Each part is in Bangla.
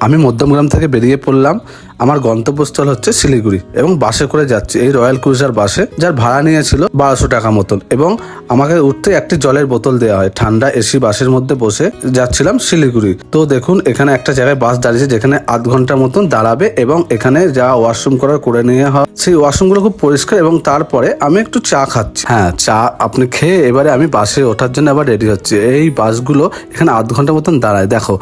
আমি মধ্যমগ্রাম থেকে বেরিয়ে পড়লাম। আমার গন্তব্যস্থল হচ্ছে শিলিগুড়ি এবং বাসে করে যাচ্ছি, এই রয়্যাল ক্রুজার বাসে, যার ভাড়া নিয়েছিল 1200 টাকা মতন। এবং আমাকে উঠতে একটি জলের বোতল দেওয়া হয়। ঠান্ডা এসি বাসের মধ্যে বসে যাচ্ছিলাম শিলিগুড়ি। তো দেখুন এখানে একটা জায়গায় বাস দাঁড়িয়েছে যেখানে আধ ঘন্টার মতন দাঁড়াবে এবং এখানে যা ওয়াশরুম করার করে নিয়ে হয়। সেই ওয়াশরুমগুলো খুব পরিষ্কার এবং তারপরে আমি একটু চা খাচ্ছি। হ্যাঁ, চা আপনি খেয়ে এবারে আমি বাসে ওঠার জন্য আবার রেডি হচ্ছি। এই বাসগুলো এখানে আধ ঘন্টা মতন দাঁড়ায়। দেখো,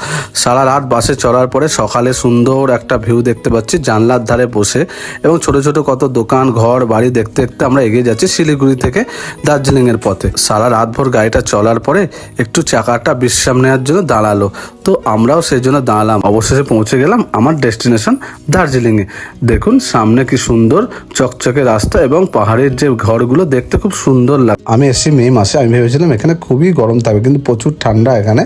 সারা রাত বাসে চড়ার পরে সকালে সুন্দর একটা ভিউ দেখতে পাচ্ছি জানলার ধারে বসে, এবং ছোট ছোট কত দোকান ঘর বাড়ি দেখতে দেখতে আমরা এগিয়ে যাচ্ছি শিলিগুড়ি থেকে দার্জিলিং এর পথে। সারা রাত ভোর গাড়িটা চলার পরে একটু চাকাটা বিশ্রাম নেওয়ার জন্য দাঁড়ালো, তো আমরাও সেই জন্য দাঁড়ালাম। অবশেষে পৌঁছে গেলাম আমার ডেস্টিনেশন দার্জিলিং এ। দেখুন সামনে কি সুন্দর চকচকে রাস্তা এবং পাহাড়ের যে ঘরগুলো দেখতে খুব সুন্দর লাগে। আমি এসি মে মাসে, আমি ভেবেছিলাম এখানে খুবই গরম থাকবে, কিন্তু প্রচুর ঠান্ডা এখানে।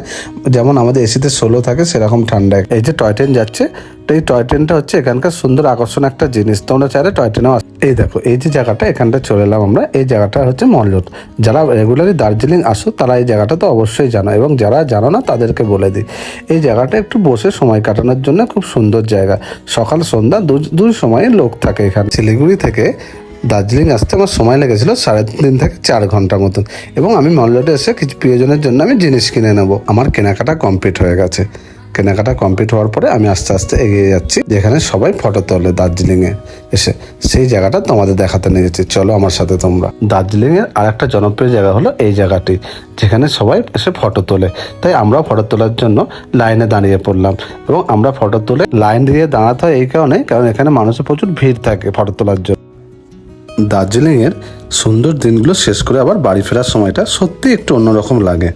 যেমন আমাদের এসিতে 16 থাকে সেরকম ঠান্ডা। এই যে টয় ট্রেন যাচ্ছে, তো এই টয় ট্রেনটা হচ্ছে এখানকার সুন্দর আকর্ষণ একটা জিনিস। তোমরা চাইলে টয় ট্রেনেও এই দেখো, এই যে জায়গাটা, এখানটা চলে এলাম আমরা। এই জায়গাটা হচ্ছে মল রোড। যারা রেগুলারলি দার্জিলিং আসো তারা এই জায়গাটা তো অবশ্যই জানো, এবং যারা জানো না তাদেরকে বলে দিই, এই জায়গাটা একটু বসে সময় কাটানোর জন্য খুব সুন্দর জায়গা। সকাল সন্ধ্যা দুই সময়ে লোক থাকে এখানে। শিলিগুড়ি থেকে দার্জিলিং আসতে আমার সময় লেগেছিল 3.5 থেকে 4 ঘন্টা মতন। এবং আমি মল রোডে এসে কিছু প্রিয়জনের জন্য আমি জিনিস কিনে নেবো। আমার কেনাকাটা কমপ্লিট হয়ে গেছে। কেনাকাটা কমপ্লিট হওয়ার পরে আমি আস্তে আস্তে এগিয়ে যাচ্ছি যেখানে সবাই ফটো তোলে দার্জিলিংয়ে এসে। সেই জায়গাটা তোমাদের দেখাতে নিয়ে যাচ্ছি, চলো আমার সাথে তোমরা। দার্জিলিংয়ের আর একটা জনপ্রিয় জায়গা হলো এই জায়গাটি, যেখানে সবাই এসে ফটো তোলে। তাই আমরাও ফটো তোলার জন্য লাইনে দাঁড়িয়ে পড়লাম। এবং আমরা ফটো তুলে লাইন দিয়ে দাঁড়াতে হয় এই কারণে, কারণ এখানে মানুষের প্রচুর ভিড় থাকে ফটো তোলার জন্য। দার্জিলিংয়ের সুন্দর দিনগুলো শেষ করে আবার বাড়ি ফেরার সময়টা সত্যি একটু অন্যরকম লাগে।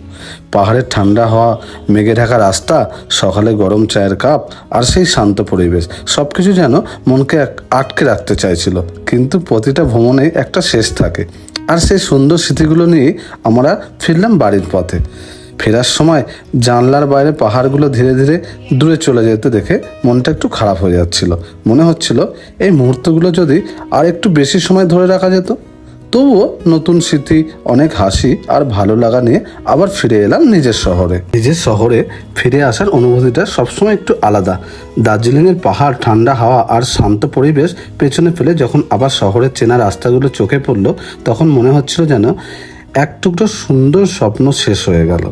পাহাড়ের ঠান্ডা হওয়া, মেঘে ঢাকা রাস্তা, সকালে গরম চায়ের কাপ, আর সেই শান্ত পরিবেশ, সব কিছু যেন মনকে আটকে রাখতে চাইছিল। কিন্তু প্রতিটা ভ্রমণে একটা শেষ থাকে, আর সেই সুন্দর স্মৃতিগুলো নিয়ে আমরা ফিরলাম বাড়ির পথে। ফেরার সময় জানলার বাইরে পাহাড়গুলো ধীরে ধীরে দূরে চলে যেতে দেখে মনটা একটু খারাপ হয়ে যাচ্ছিল। মনে হচ্ছিল এই মুহূর্তগুলো যদি আর একটু বেশি সময় ধরে রাখা যেত। তবুও নতুন স্মৃতি, অনেক হাসি আর ভালো লাগা নিয়ে আবার ফিরে এলাম নিজের শহরে। নিজের শহরে ফিরে আসার অনুভূতিটা সবসময় একটু আলাদা। দার্জিলিংয়ের পাহাড়, ঠান্ডা হাওয়া আর শান্ত পরিবেশ পেছনে ফেলে যখন আবার শহরের চেনা রাস্তাগুলো চোখে পড়লো, তখন মনে হচ্ছিল যেন এক টুকরো সুন্দর স্বপ্ন শেষ হয়ে গেল।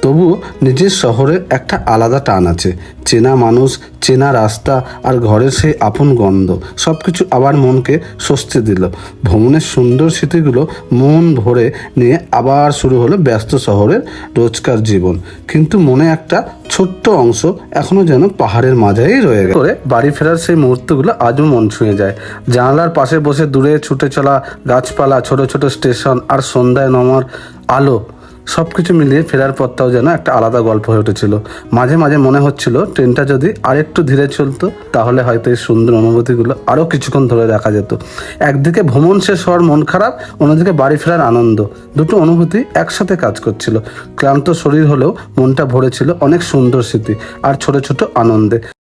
তবুও নিজের শহরে একটা আলাদা টান আছে। চেনা মানুষ, চেনা রাস্তা আর ঘরের সেই আপন গন্ধ, সব কিছু আবার মনকে স্বস্তি দিল। ভ্রমণের সুন্দর স্মৃতিগুলো মন ভরে নিয়ে আবার শুরু হলো ব্যস্ত শহরের রোজকার জীবন। কিন্তু মনে একটা ছোট্ট অংশ এখনো যেন পাহাড়ের মাঝেই রয়ে গেছে। করে বাড়ি ফেরার সেই মুহূর্তগুলো আজও মন ছুঁয়ে যায়। জানালার পাশে বসে দূরে ছুটে চলা গাছপালা, ছোট ছোট স্টেশন আর সন্ধ্যায় নামার আলো, সব কিছু মিলিয়ে ফেরার পথটাও যেন একটা আলাদা গল্প হয়ে উঠেছিল। মাঝে মাঝে মনে হচ্ছিল ট্রেনটা যদি আর একটু ধীরে চলতো, তাহলে হয়তো এই সুন্দর অনুভূতিগুলো আরও কিছুক্ষণ ধরে রাখা যেত। একদিকে ভ্রমণ শেষ হওয়ার মন খারাপ, অন্যদিকে বাড়ি ফেরার আনন্দ, দুটো অনুভূতি একসাথে কাজ করছিল। ক্লান্ত শরীর হলেও মনটা ভরে ছিল অনেক সুন্দর স্মৃতি আর ছোট ছোট আনন্দে।